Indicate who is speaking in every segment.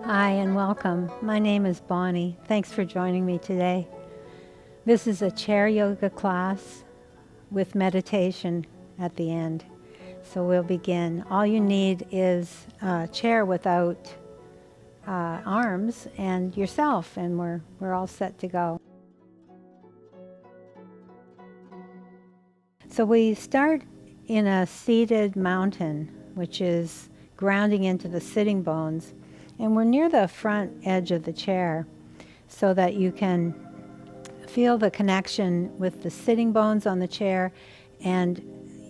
Speaker 1: Hi and welcome. My name is Bonnie. Thanks for joining me today. This is a chair yoga class with meditation at the end. So we'll begin. All you need is a chair without arms and yourself, and we're all set to go. So we start in a seated mountain, which is grounding into the sitting bones. And we're near the front edge of the chair so that you can feel the connection with the sitting bones on the chair and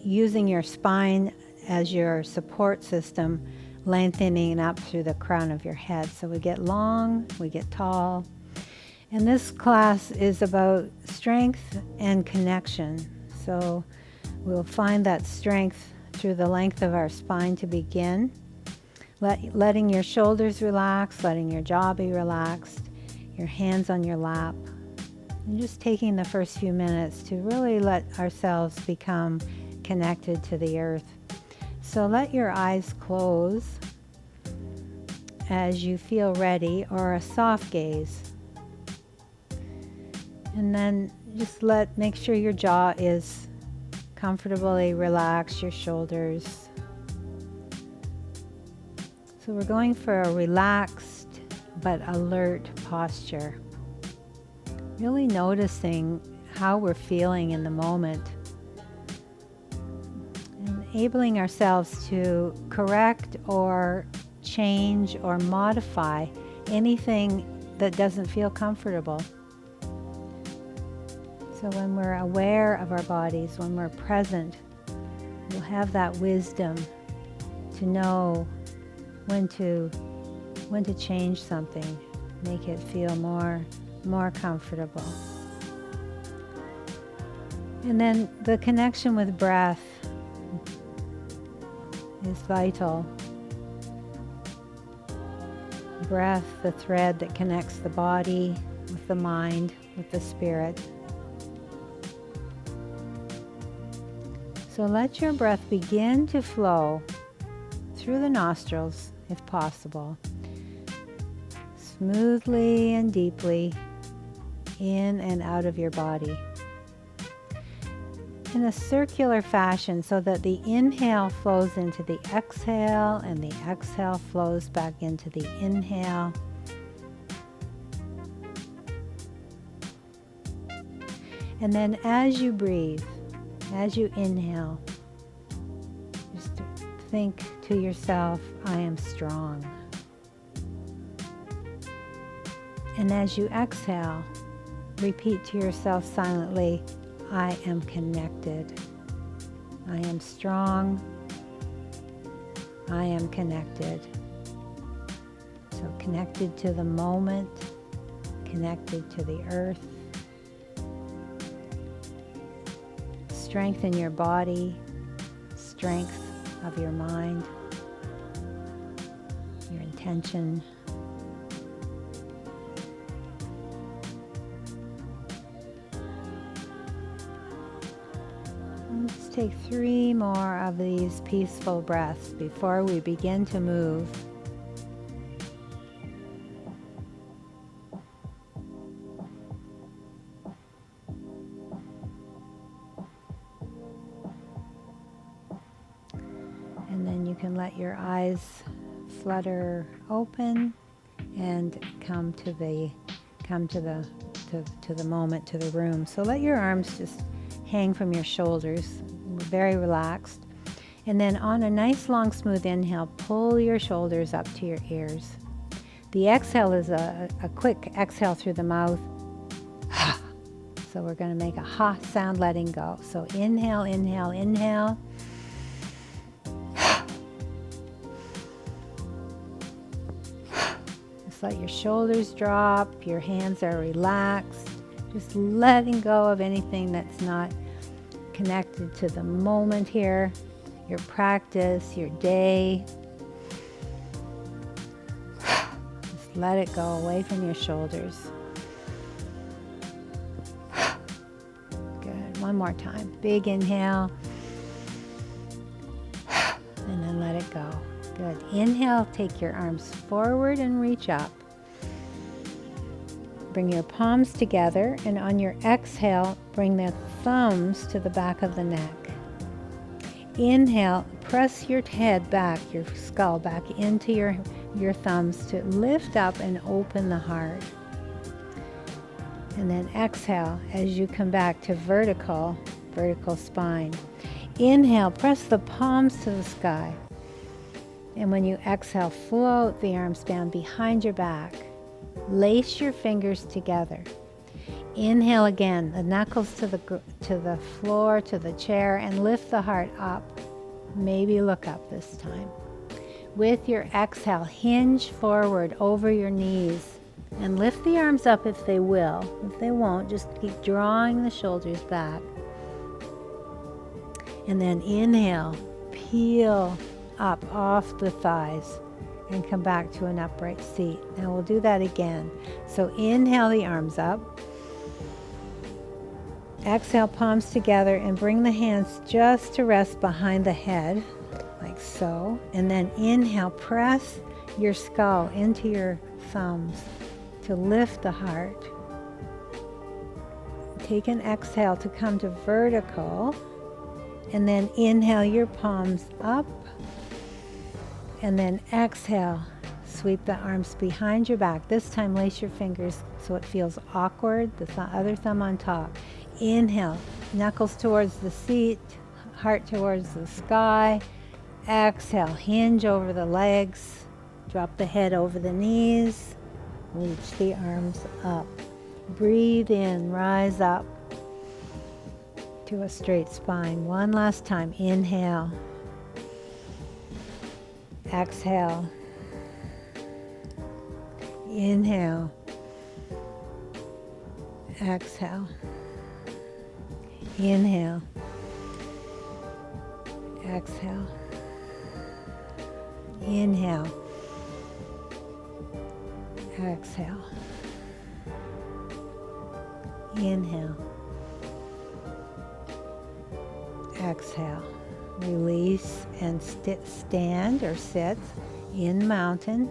Speaker 1: using your spine as your support system, lengthening up through the crown of your head. So we get long, we get tall. And this class is about strength and connection. So we'll find that strength through the length of our spine to begin. Letting your shoulders relax, letting your jaw be relaxed, your hands on your lap, and just taking the first few minutes to really let ourselves become connected to the earth. So let your eyes close as you feel ready, or a soft gaze. And then just make sure your jaw is comfortably relaxed, your shoulders. So we're going for a relaxed but alert posture. Really noticing how we're feeling in the moment. Enabling ourselves to correct or change or modify anything that doesn't feel comfortable. So when we're aware of our bodies, when we're present, we'll have that wisdom to know when to change something, make it feel more comfortable. And then the connection with breath is vital. Breath, the thread that connects the body with the mind, with the spirit. So let your breath begin to flow through the nostrils, if possible, smoothly and deeply in and out of your body in a circular fashion, so that the inhale flows into the exhale and the exhale flows back into the inhale. And then as you breathe, as you inhale, just think to yourself, I am strong. And as you exhale, repeat to yourself silently, I am connected. I am strong. I am connected. So connected to the moment, connected to the earth. Strength in your body, strength of your mind, your intention. Let's take 3 more of these peaceful breaths before we begin to move. And then you can let your eyes flutter open and come to the moment, to the room. So let your arms just hang from your shoulders, very relaxed. And then on a nice long smooth inhale, pull your shoulders up to your ears. The exhale is a quick exhale through the mouth. So we're going to make a ha sound, letting go. So inhale, inhale, inhale. Just let your shoulders drop, your hands are relaxed. Just letting go of anything that's not connected to the moment here, your practice, your day. Just let it go away from your shoulders. Good. One more time. Big inhale. And then let it go. Good. Inhale, take your arms forward and reach up. Bring your palms together, and on your exhale, bring the thumbs to the back of the neck. Inhale, press your head back, your skull back into your thumbs to lift up and open the heart. And then exhale as you come back to vertical spine. Inhale, press the palms to the sky. And when you exhale, float the arms down behind your back. Lace your fingers together. Inhale again, the knuckles to the floor, to the chair, and lift the heart up. Maybe look up this time. With your exhale, hinge forward over your knees and lift the arms up if they will. If they won't, just keep drawing the shoulders back. And then inhale, peel up off the thighs and come back to an upright seat. Now we'll do that again. So inhale the arms up. Exhale, palms together, and bring the hands just to rest behind the head, like so. And then inhale, press your skull into your thumbs to lift the heart. Take an exhale to come to vertical, and then inhale your palms up, and then exhale, sweep the arms behind your back. This time lace your fingers so it feels awkward, the other thumb on top. Inhale, knuckles towards the seat, heart towards the sky. Exhale, hinge over the legs, drop the head over the knees, reach the arms up. Breathe in, rise up to a straight spine. One last time, inhale. Exhale. Inhale. Exhale. Inhale. Exhale. Inhale. Exhale. Inhale. Exhale. Release and stand or sit in mountain.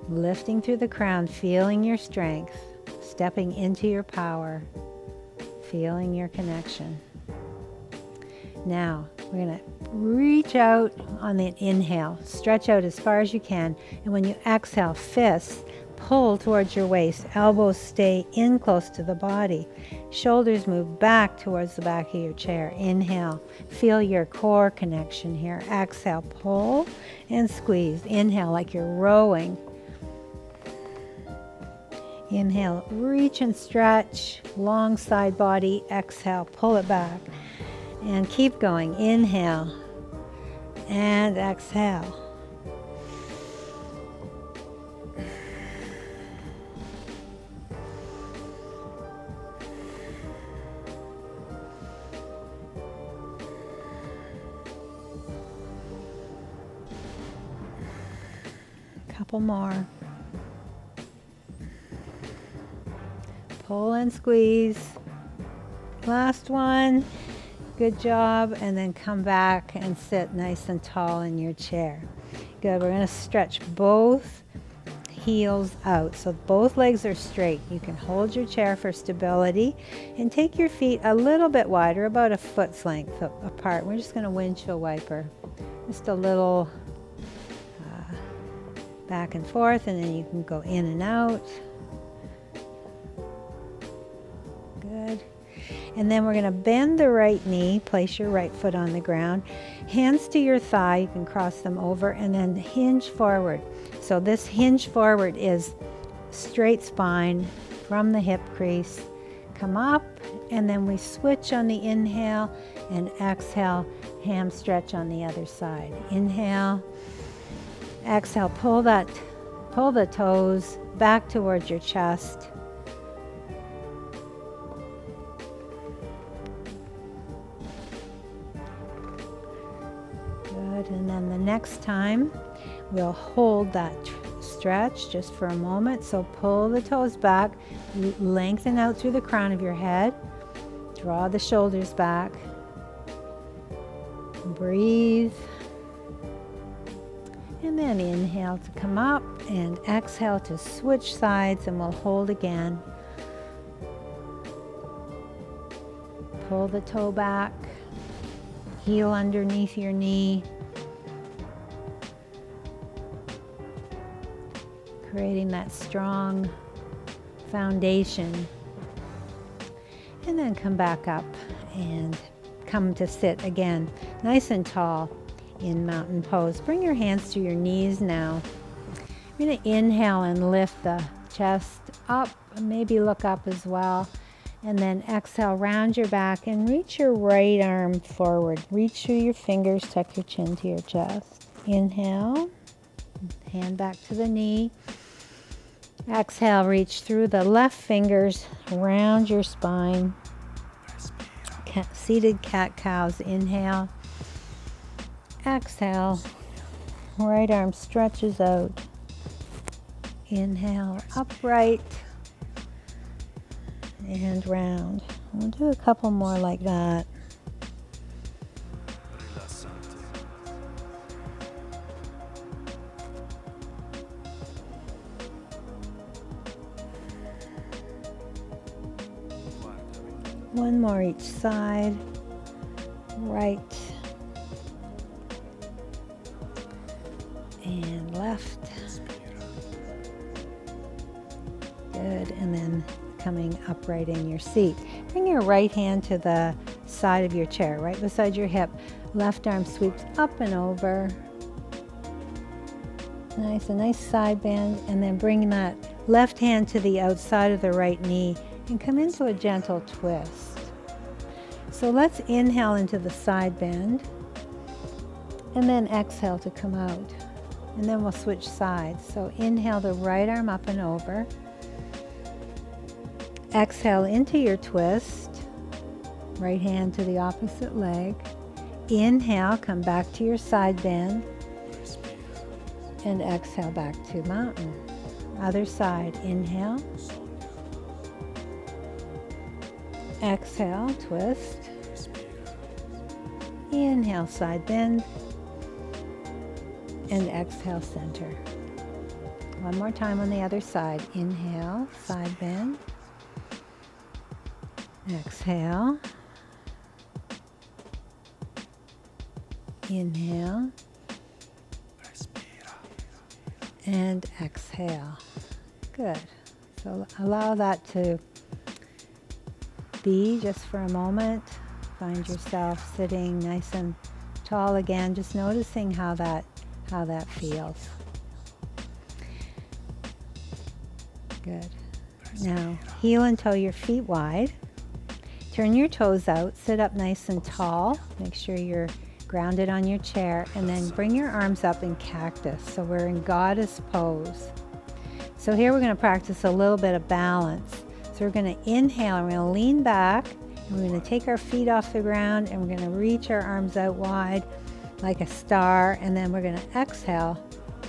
Speaker 1: Lifting through the crown, feeling your strength, stepping into your power, feeling your connection. Now, we're going to reach out on the inhale, stretch out as far as you can, and when you exhale, fists pull towards your waist, elbows stay in close to the body, shoulders move back towards the back of your chair. Inhale, feel your core connection here. Exhale, pull and squeeze. Inhale like you're rowing. Inhale, reach and stretch, long side body. Exhale, pull it back. And keep going. Inhale and exhale. Couple more. Pull and squeeze. Last one. Good job. And then come back and sit nice and tall in your chair. Good. We're going to stretch both heels out so both legs are straight. You can hold your chair for stability and take your feet a little bit wider, about a foot's length apart. We're just going to windshield wiper. Just a little back and forth, and then you can go in and out. Good. And then we're going to bend the right knee, place your right foot on the ground, hands to your thigh, you can cross them over, and then hinge forward. So this hinge forward is straight spine from the hip crease. Come up, and then we switch on the inhale, and exhale, ham stretch on the other side. Inhale. Exhale, pull the toes back towards your chest. Good, and then the next time we'll hold that stretch just for a moment. So pull the toes back, lengthen out through the crown of your head, draw the shoulders back, breathe. And then inhale to come up and exhale to switch sides, and we'll hold again. Pull the toe back, heel underneath your knee, creating that strong foundation. And then come back up and come to sit again, nice and tall in mountain pose. Bring your hands to your knees now. You're going to inhale and lift the chest up, maybe look up as well. And then exhale, round your back and reach your right arm forward. Reach through your fingers, tuck your chin to your chest. Inhale, hand back to the knee. Exhale, reach through the left fingers, round your spine. Seated cat-cows, inhale. Exhale, right arm stretches out. Inhale, upright and round. We'll do a couple more like that. One more each side, right and left. Good, and then coming upright in your seat. Bring your right hand to the side of your chair, right beside your hip. Left arm sweeps up and over. Nice, a nice side bend, and then bring that left hand to the outside of the right knee and come into a gentle twist. So let's inhale into the side bend and then exhale to come out. And then we'll switch sides. So inhale the right arm up and over. Exhale into your twist. Right hand to the opposite leg. Inhale, come back to your side bend. And exhale back to mountain. Other side, inhale. Exhale, twist. Inhale, side bend. And exhale, center. One more time on the other side. Inhale, side bend. Exhale. Inhale. And exhale. Good. So allow that to be just for a moment. Find yourself sitting nice and tall again, just noticing how that feels. Good. Now, heel and toe your feet wide. Turn your toes out, sit up nice and tall. Make sure you're grounded on your chair, and then bring your arms up in cactus. So we're in goddess pose. So here we're going to practice a little bit of balance. So we're going to inhale, and we're going to lean back, and we're going to take our feet off the ground, and we're going to reach our arms out wide like a star, and then we're going to exhale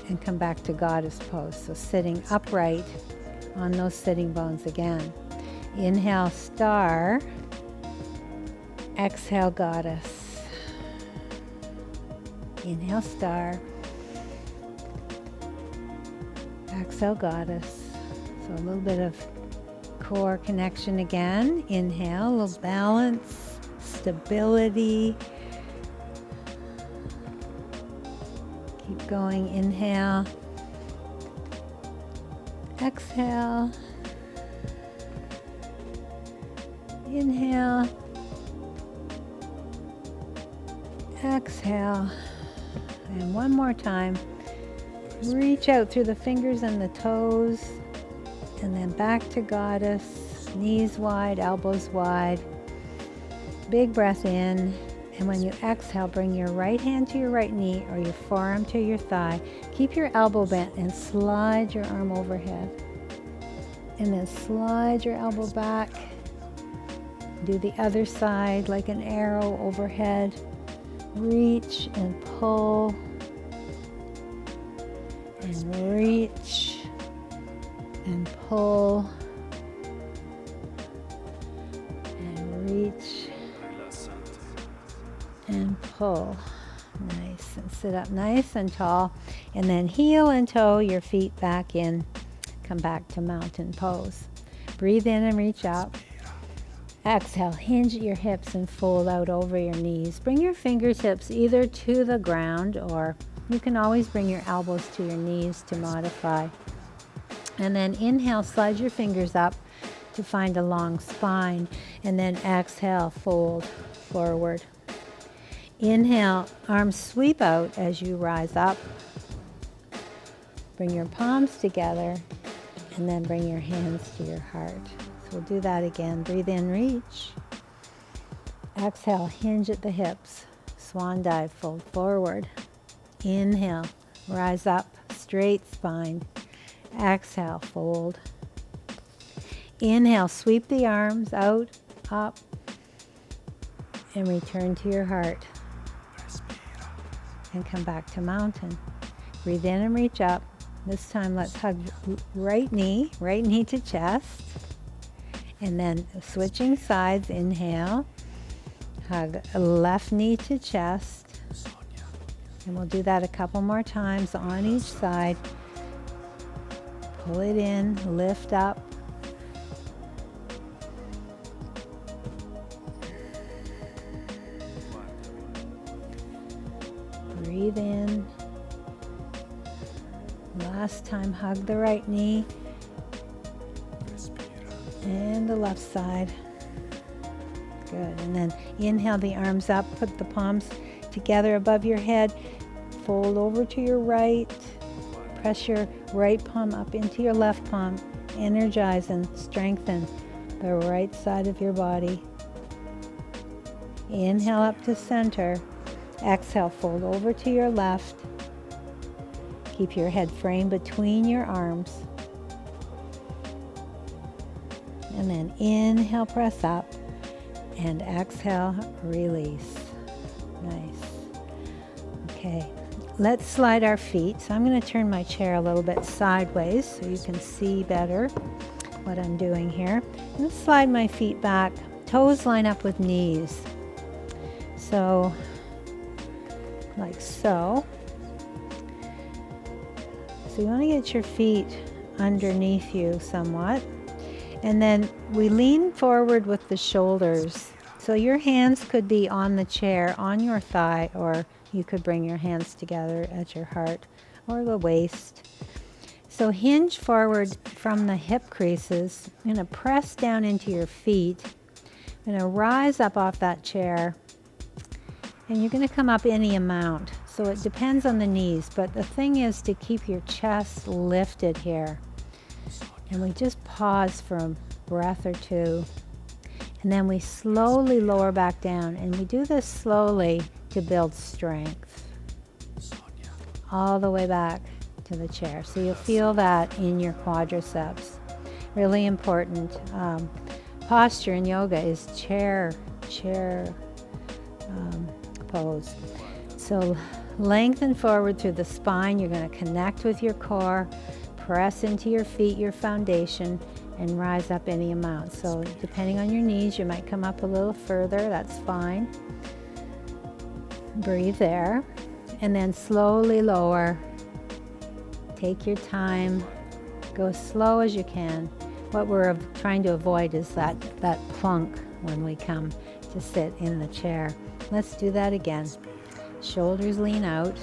Speaker 1: and come back to goddess pose. So sitting upright on those sitting bones again. Inhale, star. Exhale, goddess. Inhale, star. Exhale, goddess. So a little bit of core connection again. Inhale, a little balance, stability. Keep going. Inhale. Exhale. Inhale. Exhale. And one more time. Reach out through the fingers and the toes. And then back to goddess. Knees wide, elbows wide. Big breath in. And when you exhale, bring your right hand to your right knee or your forearm to your thigh. Keep your elbow bent and slide your arm overhead. And then slide your elbow back. Do the other side like an arrow overhead. Reach and pull. And reach and pull. And reach and pull. Nice. And sit up nice and tall. And then heel and toe your feet back in. Come back to mountain pose. Breathe in and reach up. Exhale, hinge at your hips and fold out over your knees. Bring your fingertips either to the ground, or you can always bring your elbows to your knees to modify. And then inhale, slide your fingers up to find a long spine. And then exhale, fold forward. Inhale, arms sweep out as you rise up. Bring your palms together and then bring your hands to your heart. So we'll do that again. Breathe in, reach. Exhale, hinge at the hips. Swan dive, fold forward. Inhale, rise up, straight spine. Exhale, fold. Inhale, sweep the arms out, up, and return to your heart. And come back to mountain. Breathe in and reach up. This time let's hug right knee to chest. And then switching sides, inhale. Hug left knee to chest. And we'll do that a couple more times on each side. Pull it in, lift up. Breathe in. Last time, hug the right knee and the left side. Good. And then inhale the arms up, put the palms together above your head, fold over to your right, press your right palm up into your left palm, energize and strengthen the right side of your body. Inhale up to center, exhale, fold over to your left. Keep your head framed between your arms. And then inhale, press up, and exhale, release. Nice. Okay, let's slide our feet. So I'm going to turn my chair a little bit sideways so you can see better what I'm doing here. I'm going to slide my feet back. Toes line up with knees. So, like so. So you want to get your feet underneath you somewhat. And then we lean forward with the shoulders. So your hands could be on the chair, on your thigh, or you could bring your hands together at your heart or the waist. So hinge forward from the hip creases. You're going to press down into your feet. You're going to rise up off that chair. And you're going to come up any amount. So it depends on the knees, but the thing is to keep your chest lifted here. And we just pause for a breath or two. And then we slowly lower back down. And we do this slowly to build strength. All the way back to the chair. So you'll feel that in your quadriceps. Really important. Posture in yoga is chair pose. So lengthen forward through the spine. You're going to connect with your core, press into your feet, your foundation, and rise up any amount. So depending on your knees, you might come up a little further. That's fine. Breathe there. And then slowly lower. Take your time. Go as slow as you can. What we're trying to avoid is that plunk when we come to sit in the chair. Let's do that again. Shoulders lean out.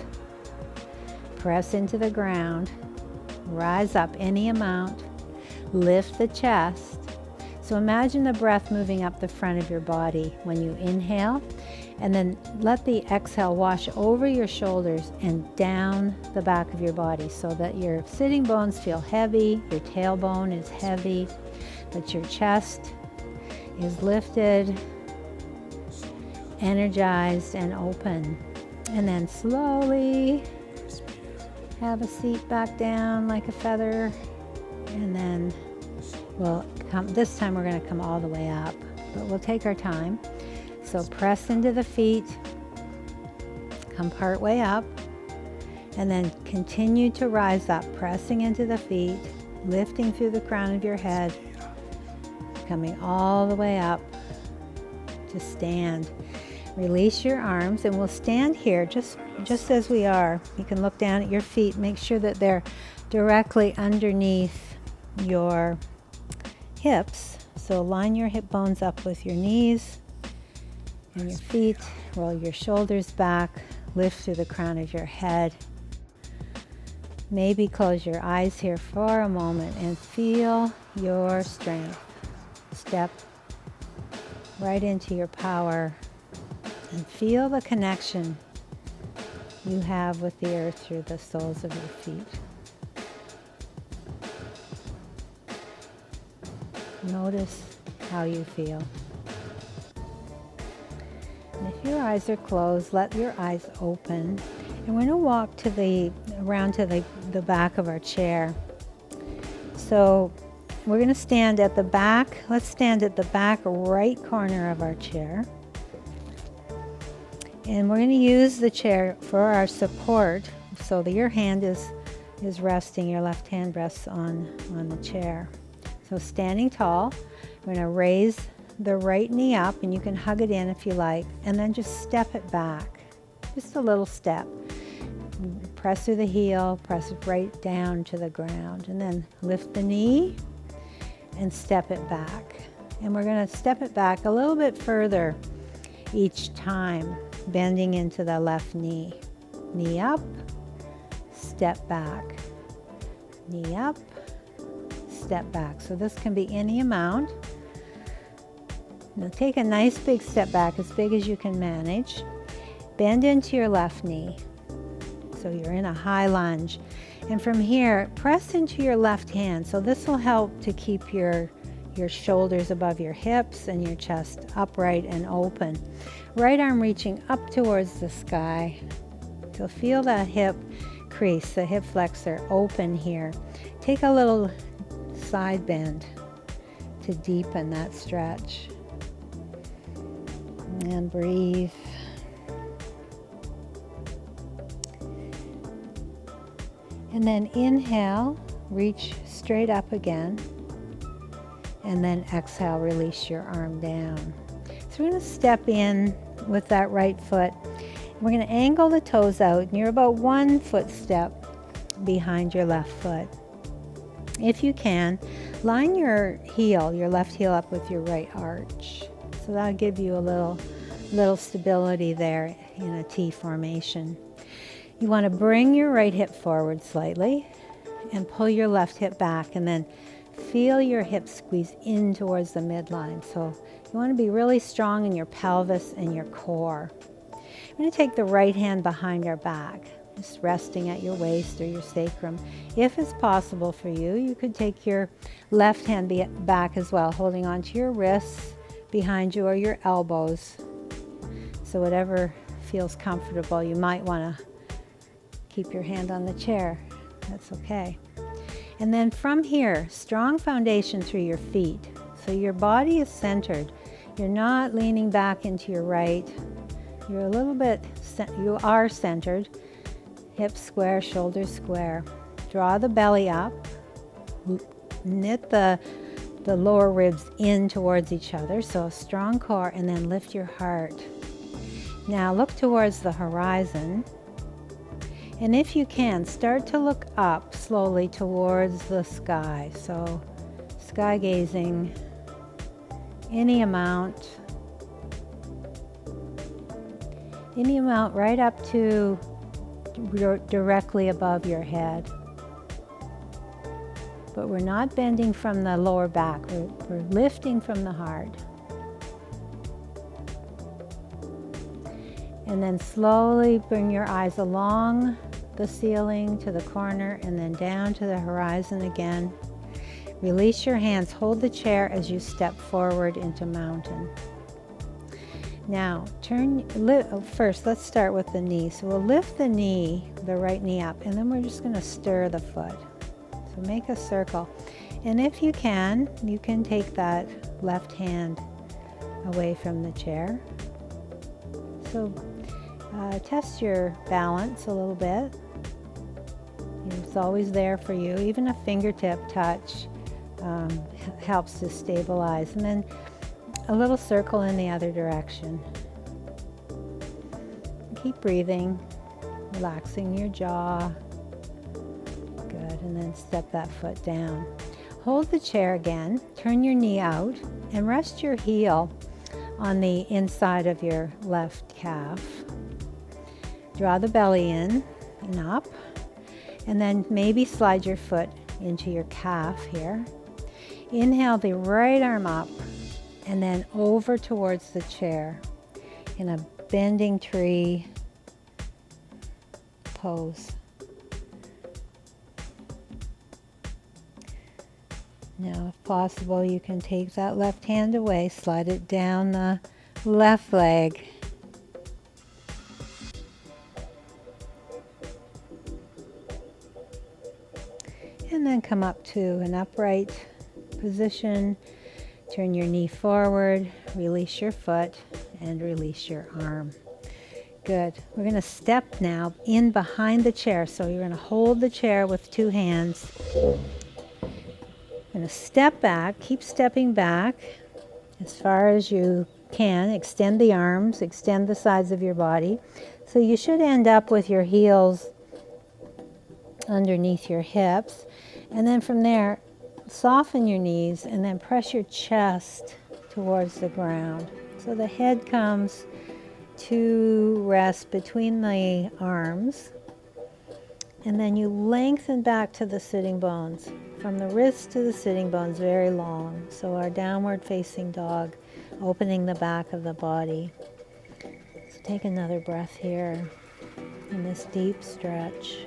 Speaker 1: Press into the ground. Rise up any amount. Lift the chest. So imagine the breath moving up the front of your body when you inhale, and then let the exhale wash over your shoulders and down the back of your body so that your sitting bones feel heavy, your tailbone is heavy, but your chest is lifted, energized, and open. And then slowly have a seat back down like a feather, and then we'll come, this time we're going to come all the way up, but we'll take our time. So press into the feet, come part way up, and then continue to rise up, pressing into the feet, lifting through the crown of your head, coming all the way up to stand. Release your arms, and we'll stand here just as we are. You can look down at your feet, make sure that they're directly underneath your hips. So line your hip bones up with your knees and your feet. Roll your shoulders back, lift through the crown of your head. Maybe close your eyes here for a moment and feel your strength. Step right into your power and feel the connection you have with the earth through the soles of your feet. Notice how you feel. And if your eyes are closed, let your eyes open. And we're going to walk around to the back of our chair. So we're going to stand at the back. Let's stand at the back right corner of our chair. And we're going to use the chair for our support so that your hand is resting, your left hand rests on the chair. So standing tall, we're going to raise the right knee up, and you can hug it in if you like, and then just step it back. Just a little step. Press through the heel, press it right down to the ground, and then lift the knee and step it back. And we're going to step it back a little bit further each time, bending into the left knee. Knee up, step back. Knee up, step back. So this can be any amount. Now take a nice big step back, as big as you can manage. Bend into your left knee. So you're in a high lunge. And from here, press into your left hand. So this will help to keep your shoulders above your hips and your chest upright and open. Right arm reaching up towards the sky. So feel that hip crease, the hip flexor open here. Take a little side bend to deepen that stretch. And breathe. And then inhale, reach straight up again. And then exhale, release your arm down. So we're going to step in with that right foot. We're going to angle the toes out, and you're about 1 footstep behind your left foot. If you can, line your heel, your left heel up with your right arch. So that'll give you a little stability there in a T formation. You want to bring your right hip forward slightly and pull your left hip back, and then feel your hips squeeze in towards the midline. So you want to be really strong in your pelvis and your core. I'm going to take the right hand behind our back, just resting at your waist or your sacrum. If it's possible for you, you could take your left hand back as well, holding onto your wrists behind you or your elbows. So whatever feels comfortable. You might want to keep your hand on the chair. That's okay. And then from here, strong foundation through your feet. So your body is centered. You're not leaning back into your right. You're a little bit, you are centered. Hips square, shoulders square. Draw the belly up. Knit the lower ribs in towards each other. So a strong core, and then lift your heart. Now look towards the horizon. And if you can, start to look up slowly towards the sky. So sky gazing, any amount right up to directly above your head. But we're not bending from the lower back, we're lifting from the heart. And then slowly bring your eyes along the ceiling to the corner, and then down to the horizon again. Release your hands, hold the chair as you step forward into mountain. Now, first let's start with the knee. So we'll lift the knee, the right knee up, and then we're just going to stir the foot. So make a circle. And if you can take that left hand away from the chair. So test your balance a little bit. It's always there for you. Even a fingertip touch helps to stabilize. And then a little circle in the other direction. keep breathing, relaxing your jaw. Good, and then step that foot down. Hold the chair again, turn your knee out, and rest your heel on the inside of your left calf. Draw the belly in and up, and then maybe slide your foot into your calf here. Inhale the right arm up, and then over towards the chair in a bending tree pose. Now, if possible, you can take that left hand away, slide it down the left leg. And then come up to an upright position. Turn your knee forward, release your foot, and release your arm. Good. We're going to step now in behind the chair. So you're going to hold the chair with two hands. Going to step back, keep stepping back as far as you can. Extend the arms, extend the sides of your body. So you should end up with your heels underneath your hips. And then from there, soften your knees and then press your chest towards the ground. So the head comes to rest between the arms. And then you lengthen back to the sitting bones. From the wrist to the sitting bones, very long. So our downward facing dog, opening the back of the body. So take another breath here in this deep stretch.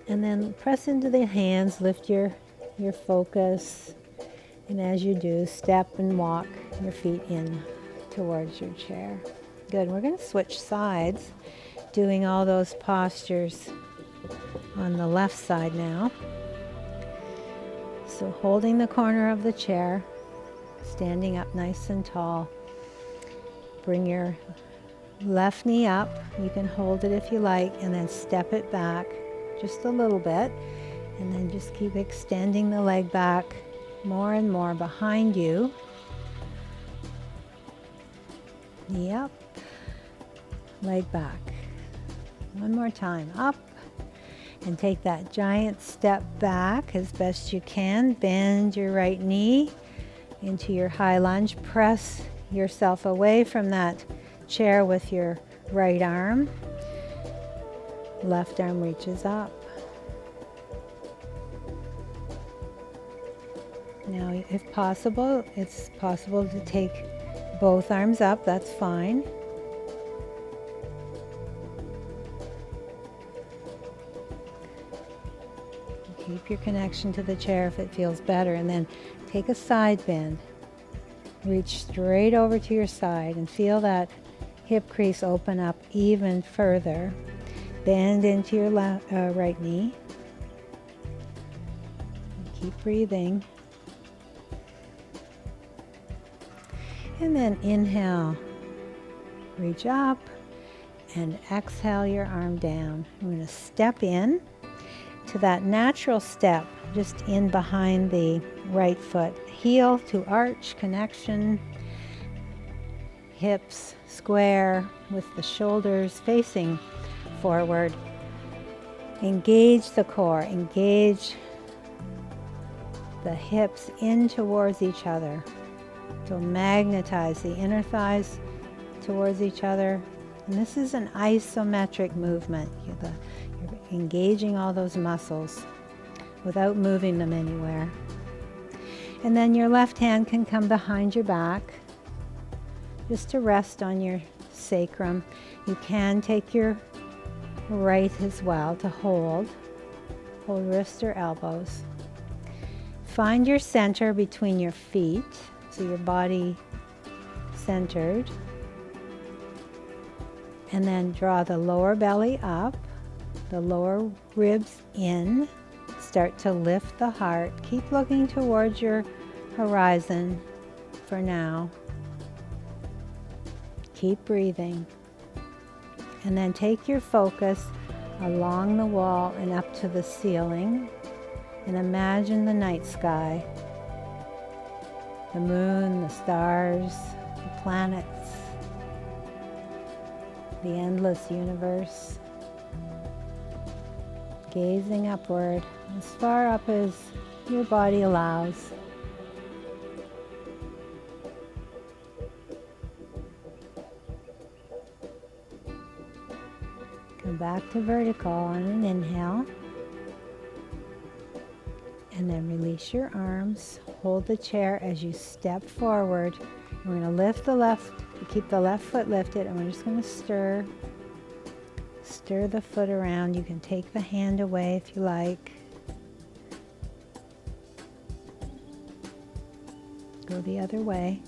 Speaker 1: And then press into the hands, lift your focus. And as you do, step and walk your feet in towards your chair. Good, we're going to switch sides, doing all those postures on the left side now. So holding the corner of the chair, standing up nice and tall. Bring your left knee up. You can hold it if you like, and then step it back just a little bit. And then just keep extending the leg back more and more behind you. Knee up, leg back. One more time, up. And take that giant step back as best you can. Bend your right knee into your high lunge. Press yourself away from that chair with your right arm. Left arm reaches up. Now, if possible, it's possible to take both arms up. That's fine. Keep your connection to the chair if it feels better, and then take a side bend. Reach straight over to your side and feel that hip crease open up even further. Bend into your right knee. Keep breathing. And then inhale, reach up, and exhale your arm down. I'm going to step in to that natural step, just in behind the right foot. Heel to arch connection, hips square with the shoulders facing forward. Engage the core, engage the hips in towards each other. So magnetize the inner thighs towards each other. And this is an isometric movement. You're engaging all those muscles without moving them anywhere. And then your left hand can come behind your back just to rest on your sacrum. You can take your right as well to hold wrists or elbows. Find your center between your feet, so your body centered. And then draw the lower belly up, the lower ribs in. Start to lift the heart. Keep looking towards your horizon for now. Keep breathing. And then take your focus along the wall and up to the ceiling. And imagine the night sky. The moon, the stars, the planets. the endless universe, gazing upward as far up as your body allows. Come back to vertical on an inhale. And then release your arms. Hold the chair as you step forward. We're going to lift the left, keep the left foot lifted, and we're just going to stir the foot around. You can take the hand away if you like. Go the other way.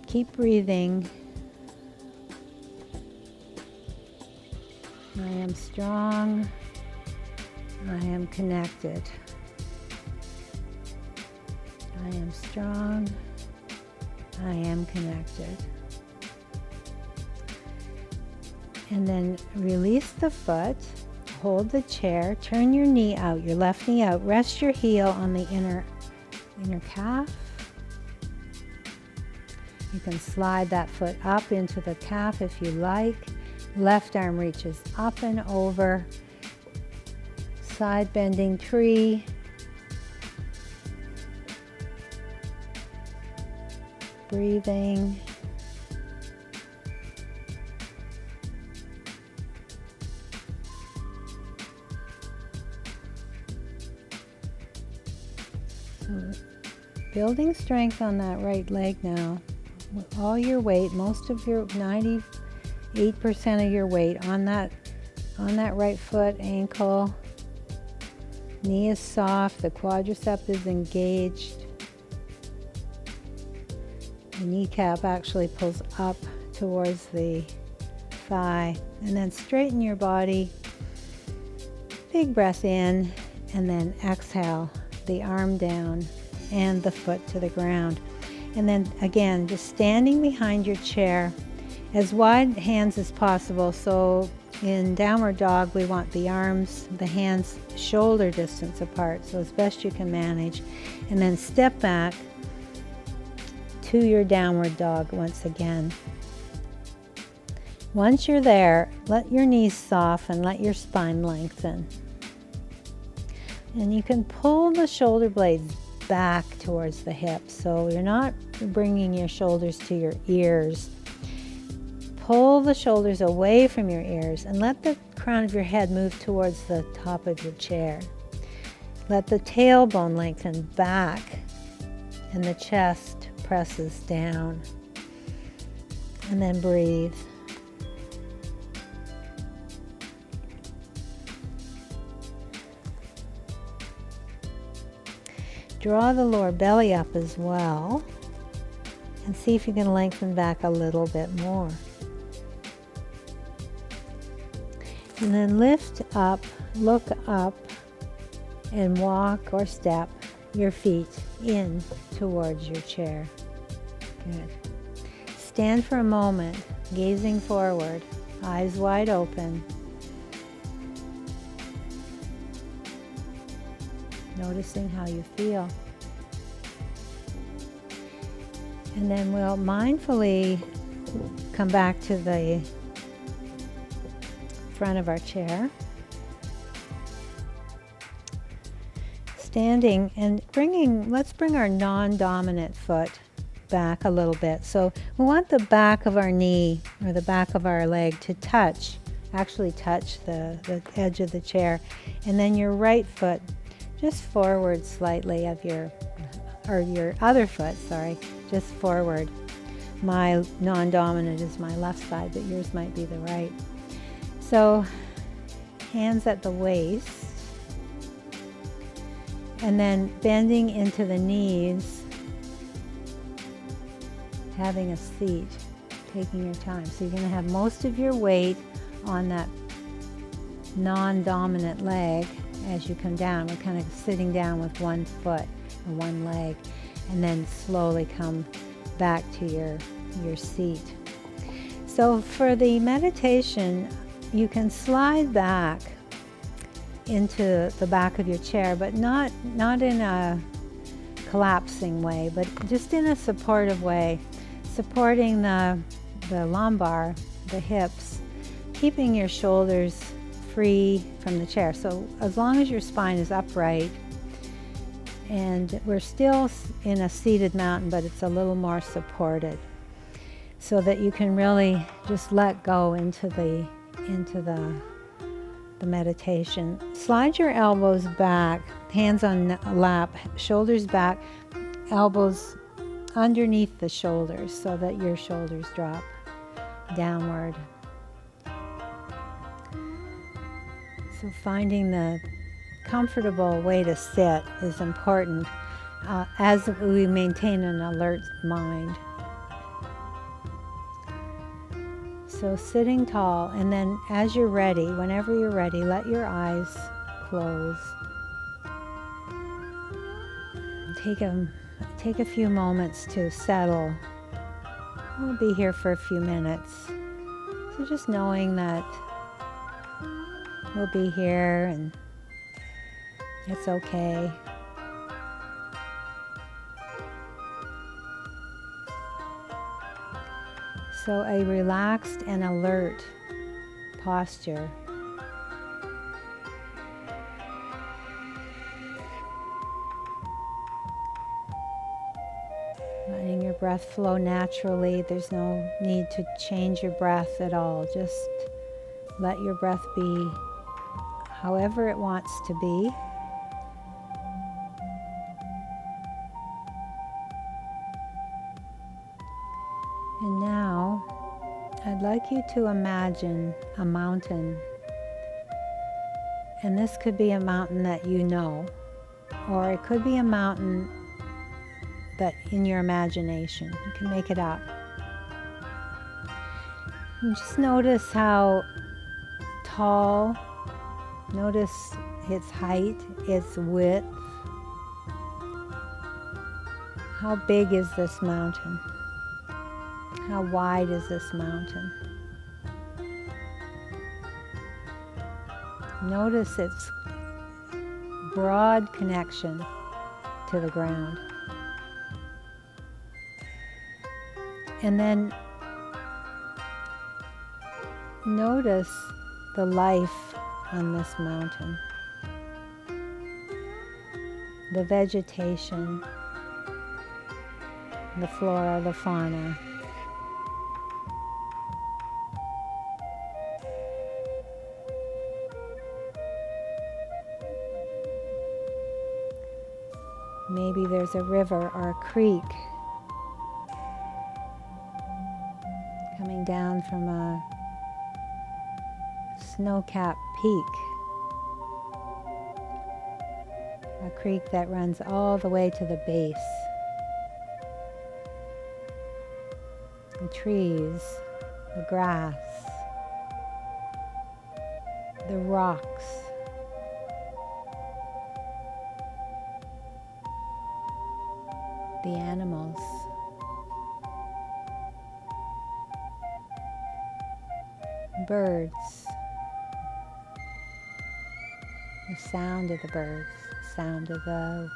Speaker 1: Keep breathing. I am strong. I am connected. I am strong. I am connected. And then release the foot. Hold the chair. Turn your knee out, your left knee out. Rest your heel on the inner calf. You can slide that foot up into the calf if you like. Left arm reaches up and over. Side bending tree. Breathing. So building strength on that right leg now. With all your weight, most of your 98% of your weight on that right foot, ankle. Knee is soft, the quadricep is engaged. The kneecap actually pulls up towards the thigh. And then straighten your body. Big breath in, and then exhale the arm down and the foot to the ground. And then again, just standing behind your chair, as wide hands as possible. So in downward dog, we want the arms, the hands shoulder distance apart, so as best you can manage. And then step back to your downward dog once again. Once you're there, let your knees soften, let your spine lengthen. And you can pull the shoulder blades back towards the hips, so you're not bringing your shoulders to your ears. Pull the shoulders away from your ears and let the crown of your head move towards the top of your chair. Let the tailbone lengthen back and the chest presses down. And then breathe. Draw the lower belly up as well and see if you can lengthen back a little bit more. And then lift up, look up, and walk or step your feet in towards your chair. Good. Stand for a moment, gazing forward, eyes wide open. Noticing how you feel. And then we'll mindfully come back to the front of our chair. Standing and let's bring our non-dominant foot back a little bit. So we want the back of our knee or the back of our leg to actually touch the edge of the chair. And then your right foot just forward slightly of your other foot, just forward. My non-dominant is my left side, but yours might be the right. So hands at the waist, and then bending into the knees, having a seat, taking your time. So you're going to have most of your weight on that non-dominant leg as you come down. We're kind of sitting down with one foot or one leg, and then slowly come back to your seat. So for the meditation, you can slide back into the back of your chair, but not in a collapsing way, but just in a supportive way, supporting the lumbar, the hips, keeping your shoulders free from the chair. So as long as your spine is upright, and we're still in a seated mountain, but it's a little more supported, so that you can really just let go into the meditation. Slide your elbows back, hands on lap, shoulders back, elbows underneath the shoulders so that your shoulders drop downward. So finding the comfortable way to sit is important as we maintain an alert mind. So sitting tall, and then as you're ready, whenever you're ready, let your eyes close. Take a few moments to settle. We'll be here for a few minutes. So just knowing that we'll be here and it's okay. So a relaxed and alert posture. Letting your breath flow naturally. There's no need to change your breath at all. Just let your breath be however it wants to be. And now, I'd like you to imagine a mountain. And this could be a mountain that you know, or it could be a mountain that in your imagination. You can make it up. And just notice how tall, notice its height, its width. How big is this mountain? How wide is this mountain? Notice its broad connection to the ground. And then notice the life on this mountain. The vegetation, the flora, the fauna. Maybe there's a river or a creek coming down from a snow-capped peak. A creek that runs all the way to the base. The trees, the grass, the rocks. The animals, birds, the sound of the birds, the sound of the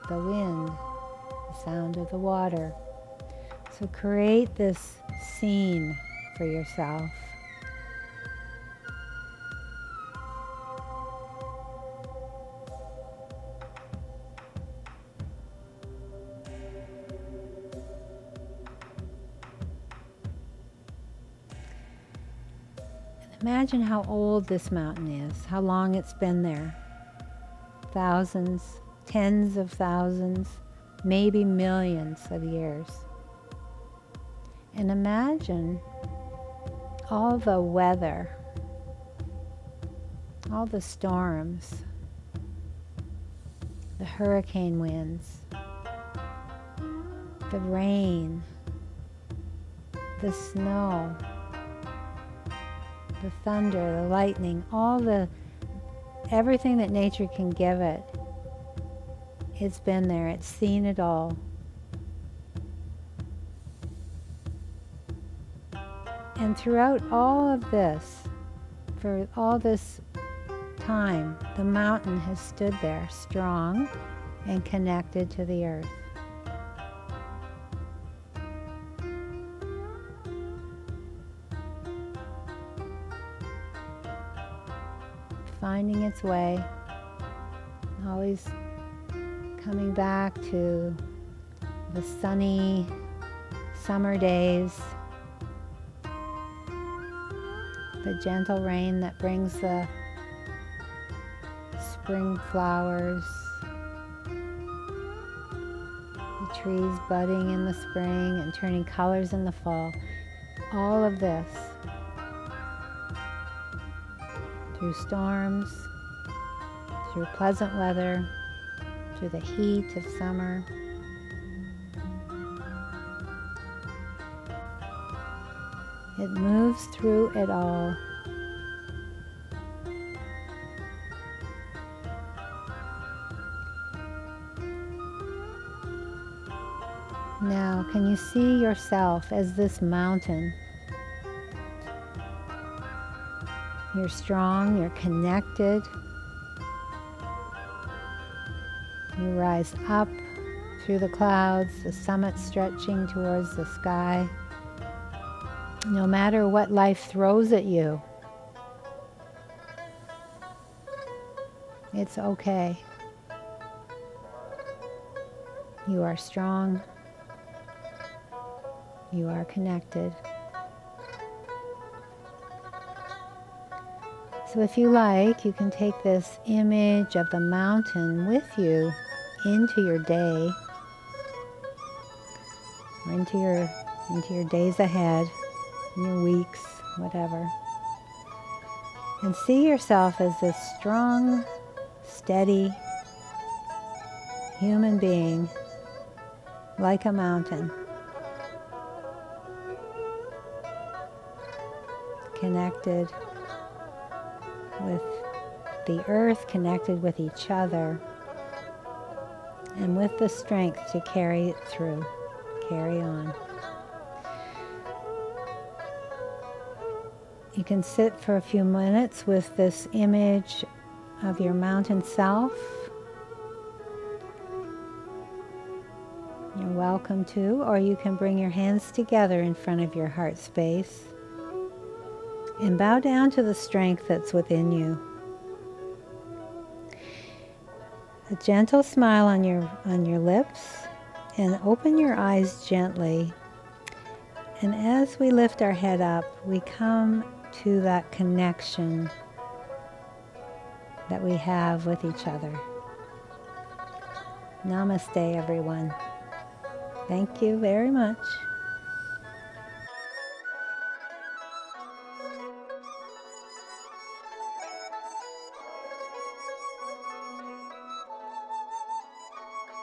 Speaker 1: wind, the sound of the water. So create this scene for yourself. Imagine how old this mountain is, how long it's been there. Thousands, tens of thousands, maybe millions of years. And imagine all the weather, all the storms, the hurricane winds, the rain, the snow, the thunder, the lightning, everything that nature can give it. It's been there, it's seen it all. And throughout all of this, for all this time, the mountain has stood there strong and connected to the earth. finding its way, always coming back to the sunny summer days, the gentle rain that brings the spring flowers, the trees budding in the spring and turning colors in the fall. All of this through storms, through pleasant weather, through the heat of summer. It moves through it all. Now, can you see yourself as this mountain? You're strong, you're connected. You rise up through the clouds, the summit stretching towards the sky. No matter what life throws at you, it's okay. You are strong. You are connected. So if you like, you can take this image of the mountain with you into your day, or into your days ahead, in your weeks, whatever. And see yourself as this strong, steady human being, like a mountain, connected with the earth, connected with each other, and with the strength to carry it through, carry on. You can sit for a few minutes with this image of your mountain self. You're welcome to, or you can bring your hands together in front of your heart space and bow down to the strength that's within you. A gentle smile on your lips, and open your eyes gently. And as we lift our head up, we come to that connection that we have with each other. Namaste, everyone. Thank you very much.